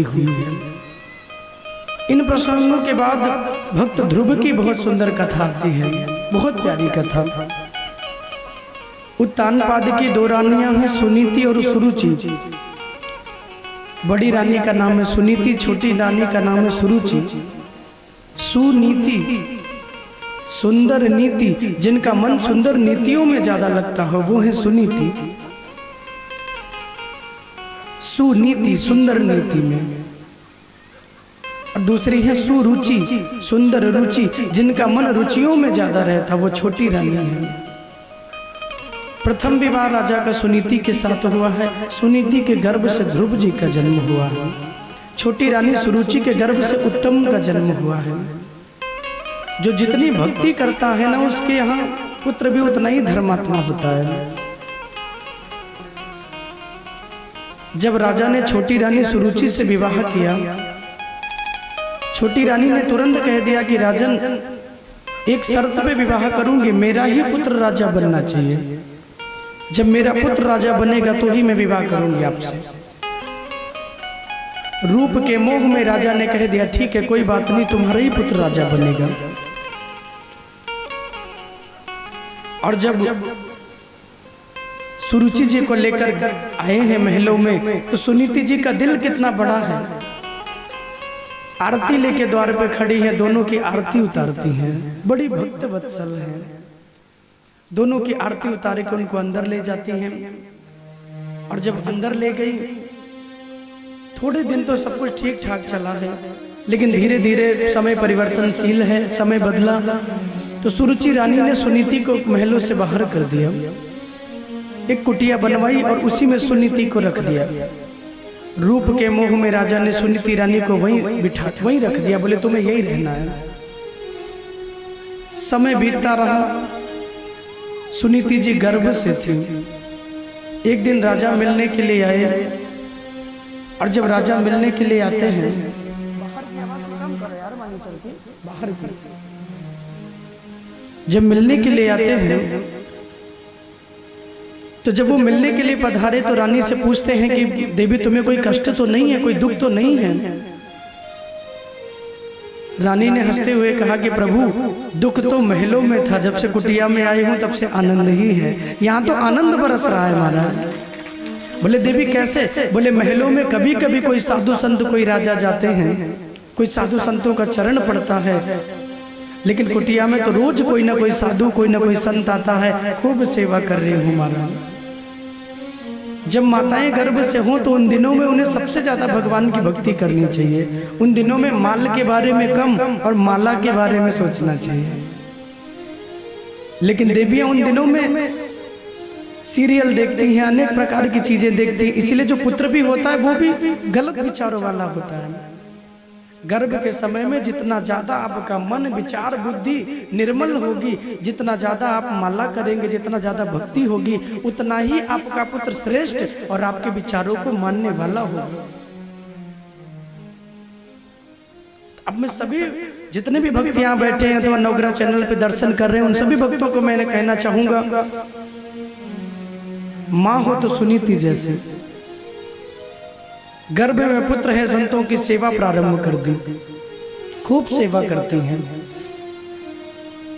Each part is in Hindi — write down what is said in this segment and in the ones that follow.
हुई है। इन प्रसंगों के बाद भक्त ध्रुव की बहुत सुंदर कथा आती है, बहुत प्यारी कथा। उत्तानपाद की दो रानियां हैं, सुनीति और सुरुचि। बड़ी रानी का नाम है सुनीति, छोटी रानी का नाम है सुरुचि। सुनीति सुंदर नीति, जिनका मन सुंदर नीतियों में ज्यादा लगता है वो है सुनीति। सुनीति सुंदर नीति में। और दूसरी है सुरुचि, सुंदर रुचि, जिनका मन रुचियों में ज्यादा रहता वो छोटी रानी है। प्रथम विवाह राजा का सुनीति के साथ हुआ है। सुनीति के गर्भ से ध्रुव जी का जन्म हुआ है। छोटी रानी सुरुचि के गर्भ से उत्तम का जन्म हुआ है। जो जितनी भक्ति करता है ना, उसके यहाँ पुत्र भी उतना ही धर्मात्मा होता है। जब राजा ने छोटी रानी सुरुचि से विवाह किया, छोटी रानी ने तुरंत कह दिया कि राजन, एक शर्त पे विवाह करूंगी, मेरा ही पुत्र राजा बनना चाहिए। जब मेरा पुत्र राजा बनेगा तो ही मैं विवाह करूंगी आपसे। रूप के मोह में राजा ने कह दिया ठीक है, कोई बात नहीं, तुम्हारा ही पुत्र राजा बनेगा। और जब सुरुचि जी को लेकर आए हैं महलों में, तो सुनीति जी का दिल कितना बड़ा है। आरती लेके द्वार पे खड़ी है, दोनों की आरती उतारती हैं। बड़ी भक्त वत्सल है। दोनों की आरती उतार के उनको अंदर ले जाती हैं। और जब अंदर ले गई, थोड़े दिन तो सब कुछ ठीक ठाक चला है, लेकिन धीरे धीरे समय परिवर्तनशील है, समय बदला। तो सुरुचि रानी ने सुनीति को महलों से बाहर कर दिया। एक कुटिया बनवाई और उसी में सुनीति को रख दिया। रूप के मोह में राजा ने सुनीति रानी को वहीं रख दिया, बोले तुम्हें यही रहना है। समय बीतता रहा, सुनीति जी गर्भ से थी। एक दिन राजा मिलने के लिए आए, और जब राजा मिलने के लिए आते हैं, बाहर की जब मिलने के लिए आते हैं, तो जब वो मिलने के लिए पधारे तो रानी से पूछते हैं कि देवी तुम्हें कोई कष्ट तो नहीं है, कोई दुख तो नहीं है। रानी ने हंसते हुए कहा कि प्रभु, दुख तो महलों में था, जब से कुटिया में आई हूं तब से आनंद ही है। यहाँ तो आनंद बरस रहा है महाराज। बोले देवी कैसे? बोले महलों में कभी कभी कोई साधु संत, कोई राजा जाते हैं, कोई साधु संतों का चरण पड़ता है, लेकिन कुटिया में तो रोज कोई ना कोई साधु, कोई ना कोई संत आता है। खूब सेवा कर रही हूँ महाराज। जब माताएं गर्भ से हों तो उन दिनों में उन्हें सबसे ज्यादा भगवान की भक्ति करनी चाहिए। उन दिनों में माल के बारे में कम और माला के बारे में सोचना चाहिए। लेकिन देवियां उन दिनों में सीरियल देखती हैं, अनेक प्रकार की चीजें देखती हैं, इसलिए जो पुत्र भी होता है वो भी गलत विचारों वाला होता है। गर्भ के समय में जितना ज्यादा आपका मन, विचार, बुद्धि निर्मल होगी, जितना ज्यादा आप माला करेंगे, जितना ज्यादा भक्ति होगी, उतना ही आपका पुत्र श्रेष्ठ और आपके विचारों को मानने वाला होगा। अब मैं सभी जितने भी भक्त यहाँ बैठे हैं तो नवग्रह चैनल पे दर्शन कर रहे हैं, उन सभी भक्तों को मैंने कहना चाहूंगा, माँ हो तो सुनीति जैसे, गर्भ में पुत्र है, संतों की सेवा प्रारंभ कर दी, खूब सेवा करती हैं।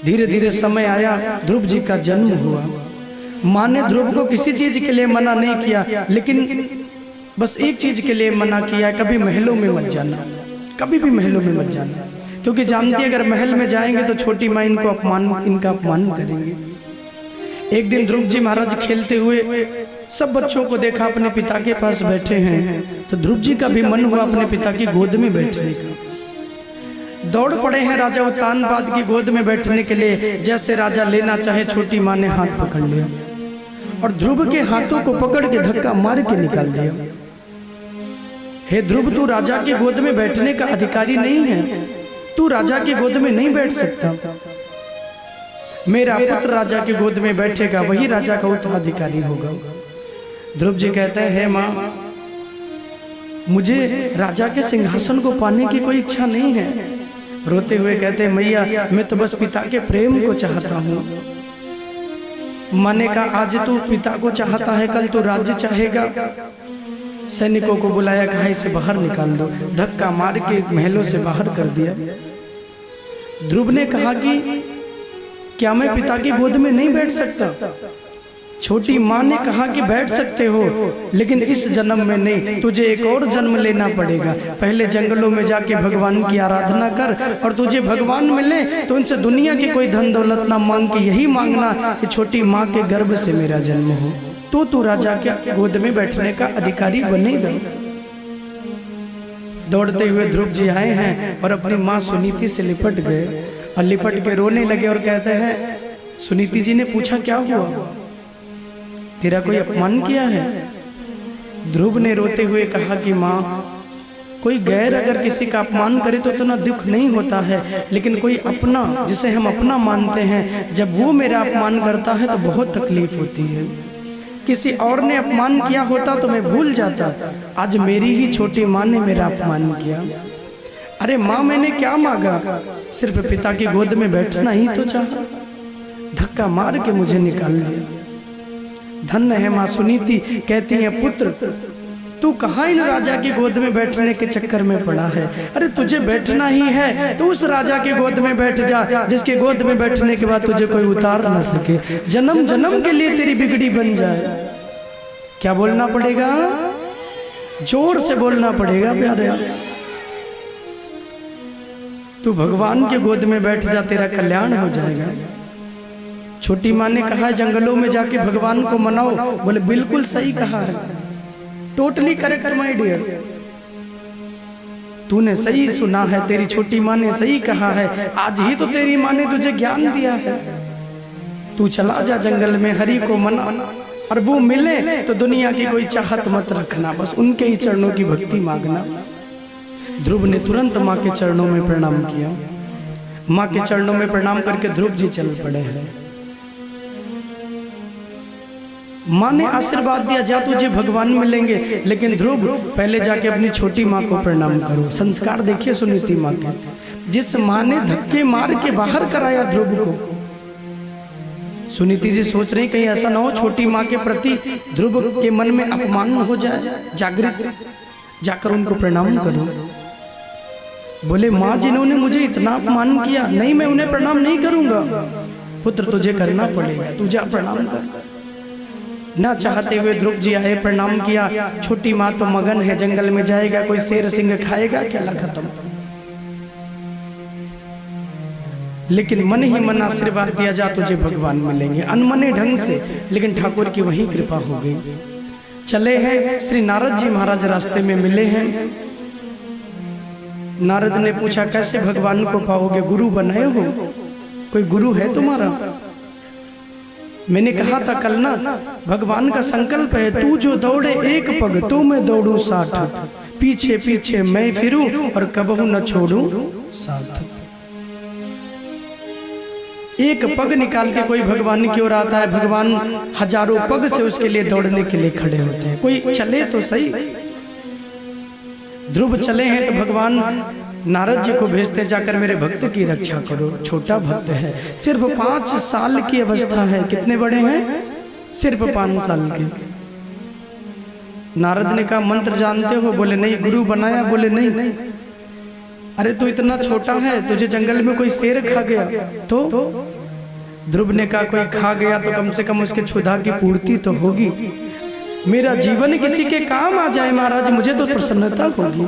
धीरे धीरे समय आया, ध्रुव जी का जन्म हुआ। माँ ने ध्रुव को किसी चीज के लिए मना नहीं किया, लेकिन बस एक चीज के लिए मना किया, कभी महलों में मत जाना, कभी भी महलों में मत जाना, क्योंकि जानती है अगर महल में जाएंगे तो छोटी माँ इनका अपमान करेंगे। एक दिन ध्रुव जी महाराज खेलते हुए सब बच्चों को देखा अपने पिता के पास बैठे हैं, तो ध्रुव जी का भी मन हुआ अपने पिता की गोद में बैठने का। दौड़ पड़े हैं राजा उत्तानपाद की गोद में बैठने के लिए। जैसे राजा लेना चाहे, छोटी माँ ने हाथ पकड़ लिया और ध्रुव के हाथों को पकड़ के धक्का मार के निकाल दिया। हे ध्रुव, तू राजा की गोद में बैठने का अधिकारी नहीं है, तू राजा की गोद में नहीं बैठ सकता। मेरा पुत्र राजा की गोद में बैठेगा, वही राजा का उत्तराधिकारी होगा। ध्रुव जी कहते हैं, हे माँ, मुझे राजा के सिंहासन को पाने की कोई इच्छा नहीं है। रोते हुए कहते हैं, मैया, मैं तो बस पिता के प्रेम को चाहता हूँ। माँ ने कहा, आज तू पिता को चाहता है, कल तू राज्य चाहेगा। सैनिकों को बुलाया, कहा इसे बाहर निकाल दो। धक्का मार के महलों से बाहर कर दिया। ध्रुव ने कहा कि क्या मैं पिता की गोद में नहीं बैठ सकता? छोटी माँ ने कहा कि बैठ सकते हो, लेकिन इस जन्म में नहीं, तुझे एक और जन्म लेना पड़ेगा। पहले जंगलों में जाके भगवान की आराधना कर, और तुझे भगवान मिले तो उनसे दुनिया की कोई धन दौलत ना मांग के यही मांगना कि छोटी माँ के गर्भ से मेरा जन्म हो, तो तू राजा के गोद में बैठने का अधिकारी बनेगा। दौड़ते हुए ध्रुव जी आए हैं और अपनी माँ सुनीति से लिपट गए, और लिपट के रोने लगे और कहते हैं, सुनीति जी ने पूछा क्या हुआ, तेरा कोई अपमान किया है? ध्रुव ने रोते हुए कहा कि माँ, कोई गैर अगर किसी का अपमान करे तो इतना दुख नहीं होता है, लेकिन कोई अपना जिसे हम अपना मानते हैं, जब वो मेरा अपमान करता है तो बहुत तकलीफ होती है। किसी और ने अपमान किया होता तो मैं भूल जाता, आज मेरी ही छोटी माँ ने मेरा अपमान किया। अरे माँ, मैंने क्या मांगा, सिर्फ पिता की गोद में बैठना ही तो चाहा, धक्का मार के मुझे निकाल लिया। धन्य है माँ सुनीति, कहती है पुत्र तू कहाँ इन राजा की गोद में बैठने के चक्कर में पड़ा है? अरे तुझे बैठना ही है तो उस राजा की गोद में बैठ जा जिसके गोद में बैठने के बाद तुझे कोई उतार ना सके, जन्म जन्म के लिए तेरी बिगड़ी बन जाए। क्या बोलना पड़ेगा? जोर से बोलना पड़ेगा प्यारे, तू भगवान के गोद में बैठ जा, तेरा कल्याण हो जाएगा। छोटी माँ ने कहा जंगलों में जाके भगवान को मनाओ। बोले बिल्कुल सही कहा है, टोटली करेक्ट माय डियर, तूने सही सुना है, तेरी छोटी माँ ने सही कहा है। आज ही तो तेरी माँ ने तुझे ज्ञान दिया है, तू चला जा जंगल में, हरि को मना, और वो मिले तो दुनिया की कोई चाहत मत रखना, बस उनके ही चरणों की भक्ति मांगना। ध्रुव ने तुरंत माँ के चरणों में प्रणाम किया। माँ के चरणों में प्रणाम करके ध्रुव जी चल पड़े हैं। माँ ने आशीर्वाद दिया, जा तुझे भगवान मिलेंगे, लेकिन ध्रुव पहले जाके अपनी छोटी माँ को प्रणाम करो। संस्कार देखिए सुनीति माँ के, जिस माँ ने धक्के मार के बाहर कराया ध्रुव को। सुनीति जी सोच रही कहीं ऐसा ना हो छोटी माँ के प्रति ध्रुव के मन में अपमान हो जाए, जागृत, जाकर उनको प्रणाम करो। बोले माँ जिन्होंने मुझे इतना अपमान किया, नहीं मैं उन्हें प्रणाम नहीं करूंगा। पुत्र तुझे करना पड़ेगा, तू जा प्रणाम कर। ना चाहते हुए ध्रुव जी आए, प्रणाम किया। छोटी माँ तो मगन है, जंगल में जाएगा कोई शेर सिंह खाएगा, खेला खत्म। लेकिन मन ही मन आशीर्वाद दिया, जा तुझे भगवान मिलेंगे, अनमने ढंग से, लेकिन ठाकुर की वही कृपा हो गई। चले हैं, श्री नारद जी महाराज रास्ते में मिले हैं। नारद ने पूछा कैसे भगवान को पाओगे, गुरु बनाए हो, कोई गुरु है तुम्हारा? मैंने कहा था कल ना, भगवान का संकल्प है, तू जो दौड़े एक पग तो मैं दौड़ू 60, पीछे पीछे मैं फिरूं और कबहू न छोड़ू साथ। एक पग निकाल के कोई भगवान की ओर आता है, भगवान हजारों पग से उसके लिए दौड़ने के लिए खड़े होते हैं। कोई चले तो सही। ध्रुव चले हैं तो भगवान नारद जी को भेजते, जाकर मेरे भक्त की रक्षा करो, छोटा भक्त है, सिर्फ 5 साल की अवस्था है। कितने बड़े हैं? सिर्फ 5 साल के। नारद ने कहा मंत्र जानते हो? बोले नहीं। गुरु बनाया? बोले नहीं। अरे तू इतना छोटा है, तुझे जंगल में कोई शेर खा गया तो? ध्रुव ने कहा कोई खा गया तो कम से कम उसके क्षुधा की पूर्ति तो होगी, मेरा जीवन किसी के काम आ जाए महाराज, मुझे तो प्रसन्नता होगी।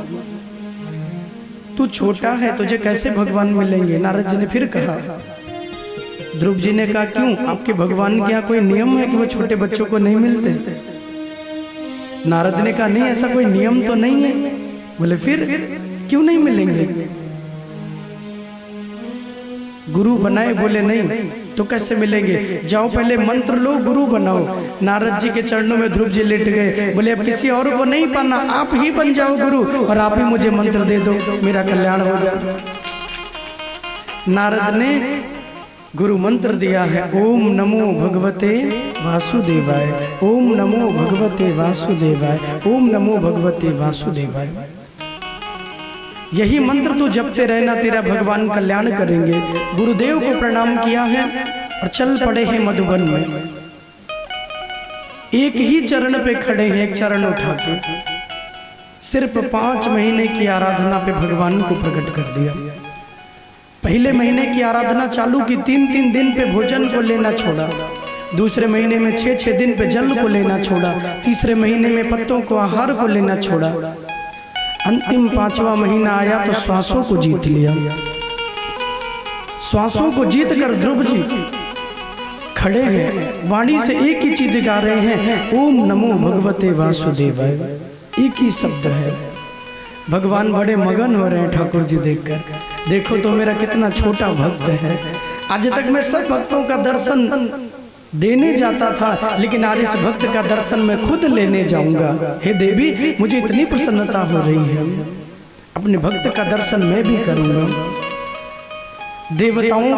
तू छोटा है, तुझे कैसे भगवान मिलेंगे? नारद जी ने फिर कहा। ध्रुव जी ने कहा क्यों, आपके भगवान के यहाँ कोई नियम है कि वो छोटे बच्चों को नहीं मिलते? नारद ने कहा नहीं, ऐसा कोई नियम तो नहीं है। बोले फिर क्यों नहीं मिलेंगे? गुरु बनाए? बोले नहीं। तो कैसे मिलेंगे? जाओ पहले मंत्र लो, गुरु बनाओ। नारद जी के चरणों में ध्रुव जी लेट गए। बोले अब किसी और को नहीं पाना, आप ही बन जाओ गुरु, और आप ही मुझे मंत्र दे दो, मेरा कल्याण हो जाए। नारद ने गुरु मंत्र दिया है, ओम नमो भगवते वासुदेवाय, ओम नमो भगवते वासुदेवाय, ओम नमो भगवते वासुदेवाय। यही मंत्र तू जपते रहना, तेरा भगवान कल्याण करेंगे। गुरुदेव को प्रणाम किया है और चल पड़े हैं मधुबन में। एक ही चरण पे खड़े हैं, एक चरण उठा के। सिर्फ 5 महीने की आराधना पे भगवान को प्रकट कर दिया। पहले महीने की आराधना चालू की, 3-3 दिन पे भोजन को लेना छोड़ा, दूसरे महीने में 6-6 दिन पे जल को लेना छोड़ा, तीसरे महीने में पत्तों को आहार को लेना छोड़ा, अंतिम 5वां महीना आया तो श्वासों को जीत लिया। श्वासों को जीत कर ध्रुव जी खड़े हैं, वाणी से एक ही चीज गा रहे हैं, ओम नमो भगवते वासुदेवाय। एक ही शब्द है। भगवान बड़े मगन हो रहे हैं ठाकुर जी देखकर, देखो तो मेरा कितना छोटा भक्त है। आज तक मैं सब भक्तों का दर्शन देने जाता था, लेकिन आज इस भक्त का दर्शन मैं खुद लेने जाऊंगा। हे देवी, मुझे इतनी प्रसन्नता हो रही है, अपने भक्त का दर्शन मैं भी करूंगा। देवताओं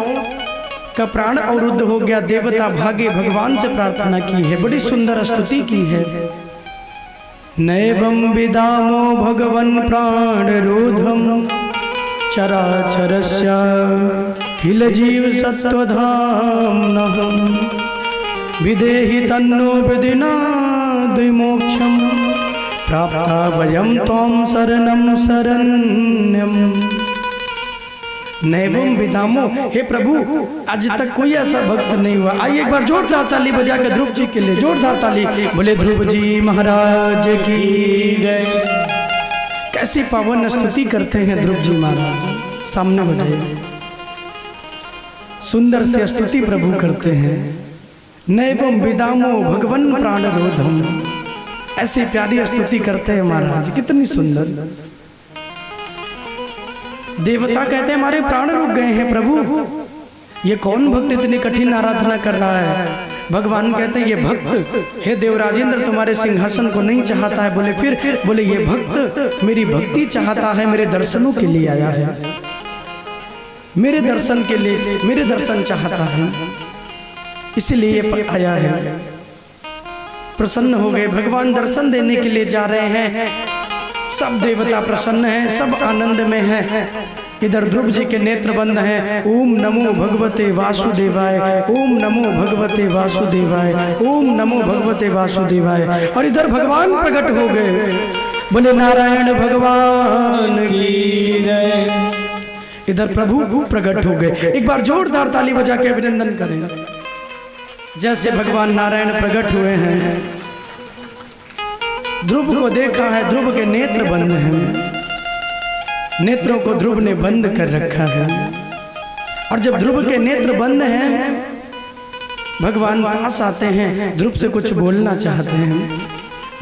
का प्राण अवरुद्ध हो गया, देवता भागे, भगवान से प्रार्थना की है, बड़ी सुंदर स्तुति की है। नैवं विदामो भगवन् प्राणरोधम चराचरस्य किल जीव सत्वधाम्नः विदेहि तन्नो विदिना द्विमोक्षं प्राप्ता वयं त्वं शरणं शरण्यम्। नैवं विदामो, हे प्रभु आज तक कोई ऐसा भक्त नहीं हुआ। आइए एक बार जोरदार ताली बजा के ध्रुव जी के लिए जोरदार ताली, बोले ध्रुव जी महाराज की जय। कैसी पावन स्तुति करते हैं ध्रुव जी महाराज, सामने बजाइए, सुंदर से स्तुति प्रभु करते हैं। नैवं विदामो भगवन् प्राणरोधम, ऐसी प्यारी स्तुति करते हैं महाराज, कितनी सुंदर। देवता कहते हैं हमारे प्राण रुक गए हैं प्रभु, ये कौन भक्त इतनी कठिन आराधना कर रहा है। भगवान कहते हैं ये भक्त, हे देवराजेंद्र तुम्हारे सिंहासन को नहीं चाहता है। बोले फिर, बोले ये भक्त मेरी भक्ति चाहता है, मेरे दर्शनों के लिए आया है, मेरे दर्शन के लिए, मेरे दर्शन चाहता है, इसलिए आया है। प्रसन्न हो गए भगवान, दर्शन देने के लिए जा रहे हैं। सब देवता प्रसन्न हैं, सब आनंद में हैं। इधर ध्रुव जी के नेत्र बंद हैं। ओम नमो भगवते वासुदेवाय, ओम नमो भगवते वासुदेवाय, ओम नमो भगवते वासुदेवाय। और इधर भगवान प्रकट हो गए, बोले नारायण भगवान की जय। इधर प्रभु प्रकट हो गए। एक बार जोरदार ताली बजा के अभिनंदन करें। जैसे भगवान नारायण प्रकट हुए हैं, ध्रुव को देखा है, ध्रुव के नेत्र बंद हैं, नेत्रों को ध्रुव ने बंद कर रखा है। और जब ध्रुव के नेत्र बंद हैं, भगवान पास आते हैं, ध्रुव से कुछ बोलना चाहते हैं।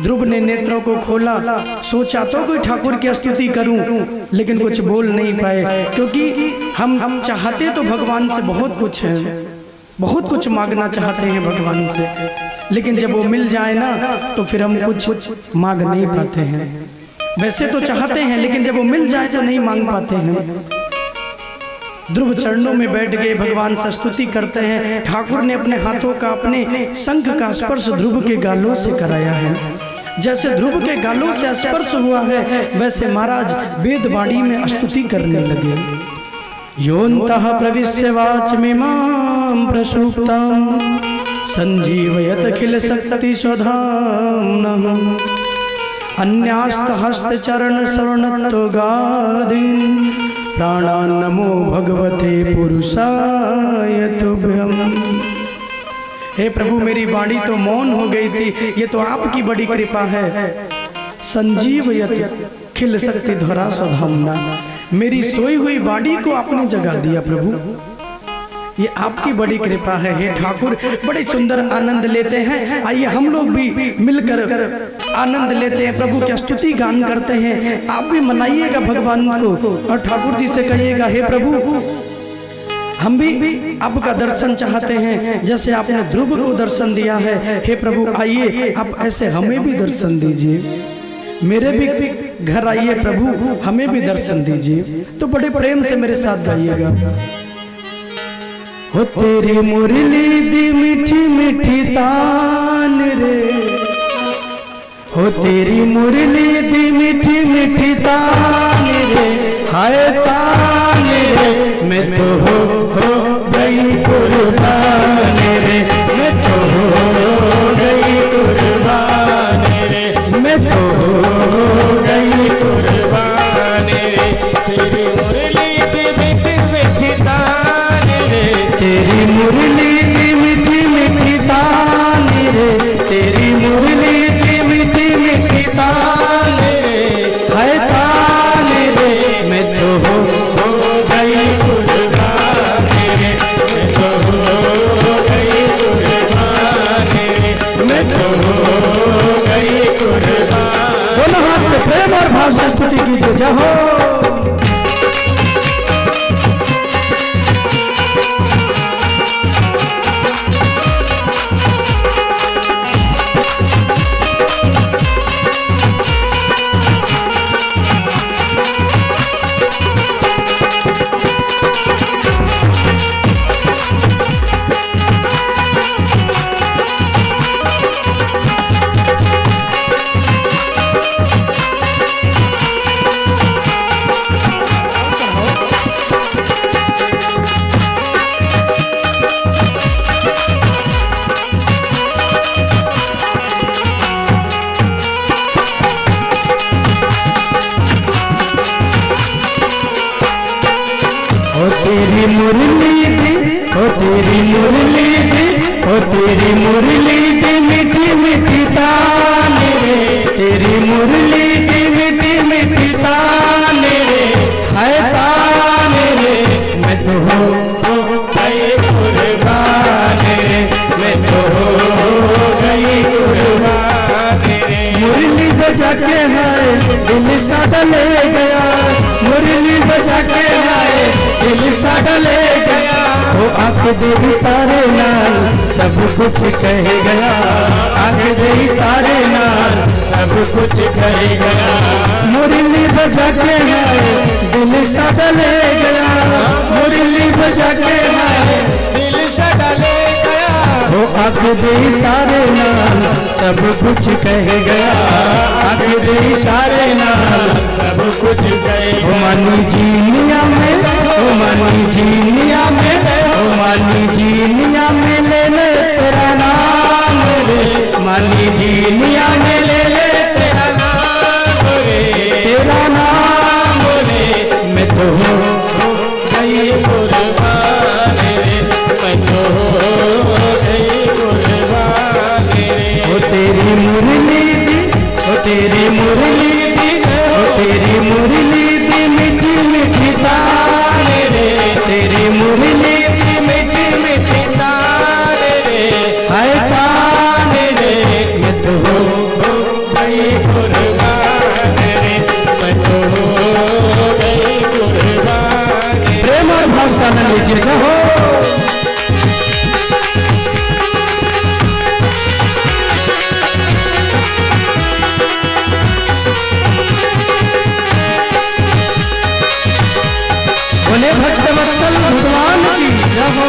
ध्रुव ने नेत्रों को खोला, सोचा तो कोई ठाकुर की स्तुति करूं, लेकिन कुछ बोल नहीं पाए, क्योंकि हम चाहते तो भगवान से बहुत कुछ है, बहुत कुछ मांगना चाहते हैं भगवान से, लेकिन जब वो मिल जाए ना तो फिर हम कुछ मांग नहीं पाते हैं। वैसे तो चाहते हैं, लेकिन जब वो मिल जाए तो नहीं मांग पाते हैं। ध्रुव चरणों में बैठ गए, भगवान से स्तुति करते हैं। ठाकुर ने अपने हाथों का, अपने शंख का स्पर्श ध्रुव के गालों से कराया है। जैसे ध्रुव के गालों से स्पर्श हुआ है, वैसे महाराज वेदवाणी में स्तुति करने लगे। योऽन्तः प्रविश्य वाचमिमां प्रसुप्तां संजीवयत खिल शक्ति स्वधाम्नः अन्यास्त हस्त चरण स्वर्णत्वगादीन् प्राणान् नमो भगवते पुरुषाय तुभ्यम्। हे प्रभु मेरी वाणी तो मौन हो गई थी, ये तो आपकी बड़ी कृपा है। संजीवयत खिल शक्ति ध्वरा स्वधाम्ना, मेरी सोई हुई वाणी को आपने जगा दिया प्रभु, ये आपकी बड़ी कृपा है। हे ठाकुर बड़े सुंदर आनंद लेते हैं, आइए हम लोग भी मिलकर आनंद लेते हैं, प्रभु की स्तुति गान करते हैं। आप भी मनाइएगा भगवान को और ठाकुर जी से कहिएगा, हे प्रभु हम भी आपका दर्शन चाहते हैं, जैसे आपने ध्रुव को दर्शन दिया है। हे प्रभु आइए आप ऐसे हमें भी दर्शन दीजिए, मेरे भी घर आइए प्रभु, हमें भी दर्शन दीजिए। तो बड़े प्रेम से मेरे साथ गाइएगा। हो तेरी मुरली दी मीठी मीठी तान रे, हो तेरी मुरली दी मीठी मीठी तान रे, हाय तान रे, मैं तो हो गई कुर्बान रे, मैं तो हो गई कुर्बान रे, मैं तो हो गई प्रेम और भाव से स्तुति कीजिए। जय हो। तेरी मुरली दी, ओ तेरी मुरली दी, ओ तेरी मुरली दी मीठी मीठी ताने रे, तेरी मुरली दी मीठी मीठी ताने रे, हाय ताने रे, मैं तो हो गई कुर्बान रे, मैं तो हो गई कुर्बान रे। मुरली बजा के है दिल सादा ले गया, मुरली बजा के है दिल सादा ले गया, वो आके देवी सारे नाल सब कुछ कह गया, आके देवी सारे नाल सब कुछ कह गया। मुरली बजा के है दिल सादा ले गया, मुरली बजा के है दिल सादा ले गया, वो आके देवी सारे नाल सब कुछ कह गया, आके देवी सारे नाल सब कुछ कह गया। मानी जीनिया में, ओ मानी जीनिया में, ओ मानी जीनिया में ले ले तेरा नाम रे, मानी जीनिया में ले ले तेरा नाम रे, तेरा नाम रे, मैं तो हो गई कुर्बान रे, मैं तो हो गई कुर्बान रे। ओ तेरी मुरली दी, ओ तेरी मुरली दी, ओ तेरी मुरली दी मीठी मीठी ताने रे, तेरी मुरली दी मीठी मीठी ताने रे, हाय ताने रे, मैं तो हो गई कुर्बान रे, मैं तो हो गई कुर्बान रे। प्रेम और भाव से आनंद लीजिए। जय हो। बोले भक्तवत्सल भगवान की जय हो।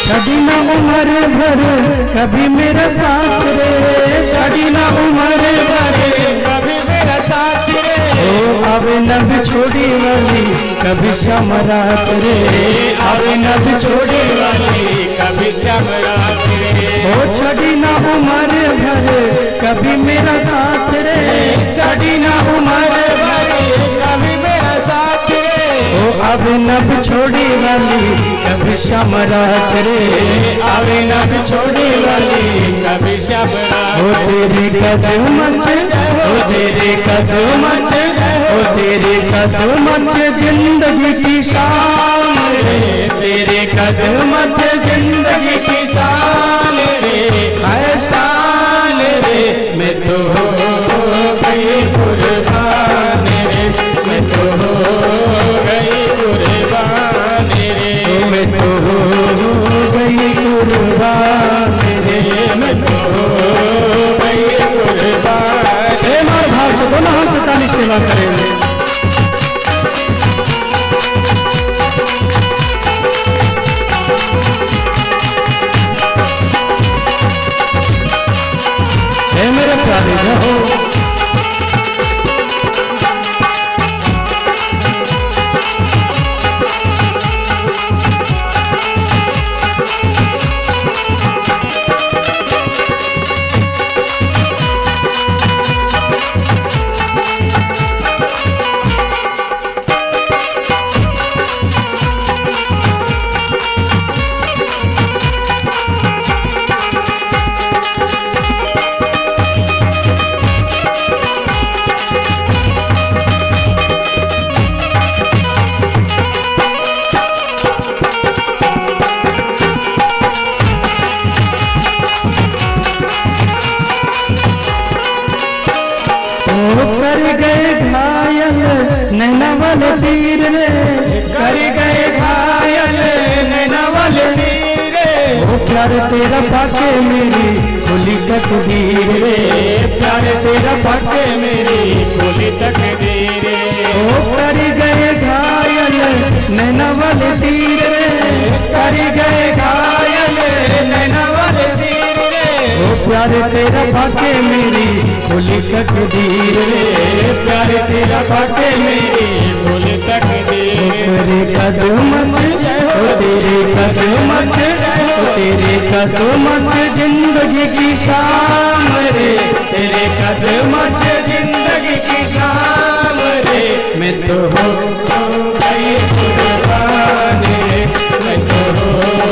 छड़ी ना उम्र भर कभी मेरा साथ रे, छड़ी ना उम्र भर कभी मेरा साथ रे, ओ आवे नब छोड़ी वाली कभी श्याम रात रे, आवे नब छोड़ी वाली कभी श्याम रात रे, ओ छड़ी ना उम्र भर कभी मेरा साथ रे, छड़ी ना उम्र भर कभी मेरा साथ रे, ओ आवे नब छोड़ी वाली कभी श्याम रात रे, आवे नब छोड़ी वाली कभी श्याम रात। ओ तेरी कदम ओ तेरी कदम ओ तेरी कदम जिंदगी की शान रे, तेरे कदम जिंदगी की शान रे, हाय शान रे, मैं तो हो गई कुर्बान रे, मैं तो हो गई कुर्बान रे, मैं तो हो गई कुर्बान रे, मैं तो हो गई कुर्बान। प्रेम और भाव से दोनों हाथ से ताली सेवा करेंगे। मेरे प्यारे जय हो। प्यार तेरा पाके मेरी खुली तकदीर रे, प्यार तेरा पाके मेरी खुली तकदीर रे। ओ कर गए घायल नैना वाले तीर रे, कर गए घायल नैना वाले तीर रे। ओ प्यार तेरा पाके मेरी खुली तकदीर रे, प्यार तेरा पाके मेरी खुली तकदीर। तेरे कदम तेरे कदम तेरे कदम जिंदगी की शाम रे, तेरे कदम जिंदगी की शाम रे। मैं तो हो गई कुर्बान रे, मैं तो हो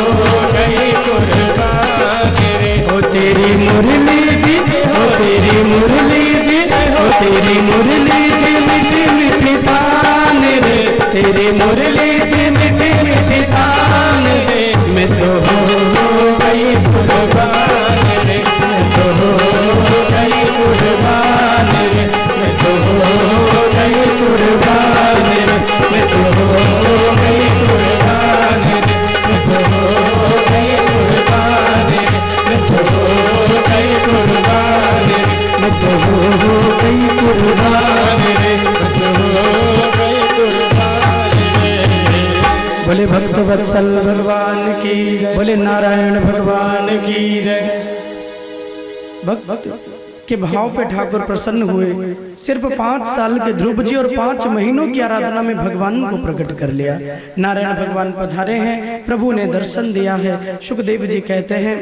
गई कुर्बान रे। ओ तेरी मुरली दी, ओ तेरी मुरली दी, ओ तेरी मुरली दी मीठी मीठी तान रे, तेरी मुरली दी मीठी मीठी तान रे। मैं तो हो गई कुर्बान रे, मैं तो हो गई कुर्बान रे, मैं तो हो गई कुर्बान रे, मैं तो हो गई कुर्बान रे, मैं तो हो गई कुर्बान रे, मैं तो हो गई कुर्बान रे, मैं तो हो गई कुर्बान रे। मैं तो हो गई कुर्बान रे। बोले भक्त वत्सल भगवान की जय, बोले नारायण भगवान की जय। भक्त के भाव पे ठाकुर प्रसन्न हुए। सिर्फ 5 साल के ध्रुव जी और 5 महीनों की आराधना में भगवान को प्रकट कर लिया। नारायण भगवान पधारे हैं, प्रभु ने दर्शन दिया है। सुखदेव जी कहते हैं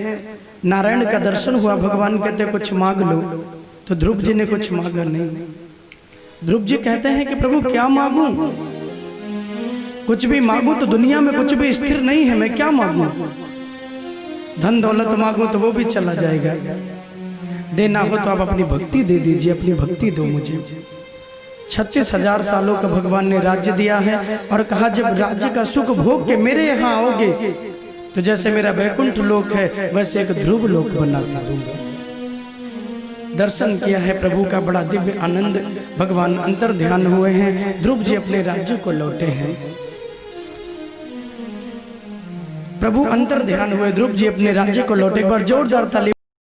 नारायण का दर्शन हुआ, भगवान कहते कुछ मांग लो, तो ध्रुव जी ने कुछ मांगा नहीं। ध्रुव जी कहते हैं कि प्रभु क्या मांगूं, कुछ भी मांगू तो दुनिया में कुछ भी स्थिर नहीं है, मैं क्या मांगू, धन दौलत मांगू तो वो भी चला जाएगा, देना हो तो आप अपनी भक्ति दे दीजिए, अपनी भक्ति दो मुझे। 36,000 सालों का भगवान ने राज्य दिया है और कहा जब राज्य का सुख भोग के मेरे यहाँ आओगे तो जैसे मेरा वैकुंठ लोक है वैसे एक ध्रुव लोक बना दूंगा। दर्शन किया है प्रभु का, बड़ा दिव्य आनंद, भगवान अंतर ध्यान हुए हैं। ध्रुव जी अपने राज्य को लौटे हैं, प्रभु अंतर ध्यान हुए, ध्रुव जी अपने राज्य को लौटे। एक बार जोरदार ताली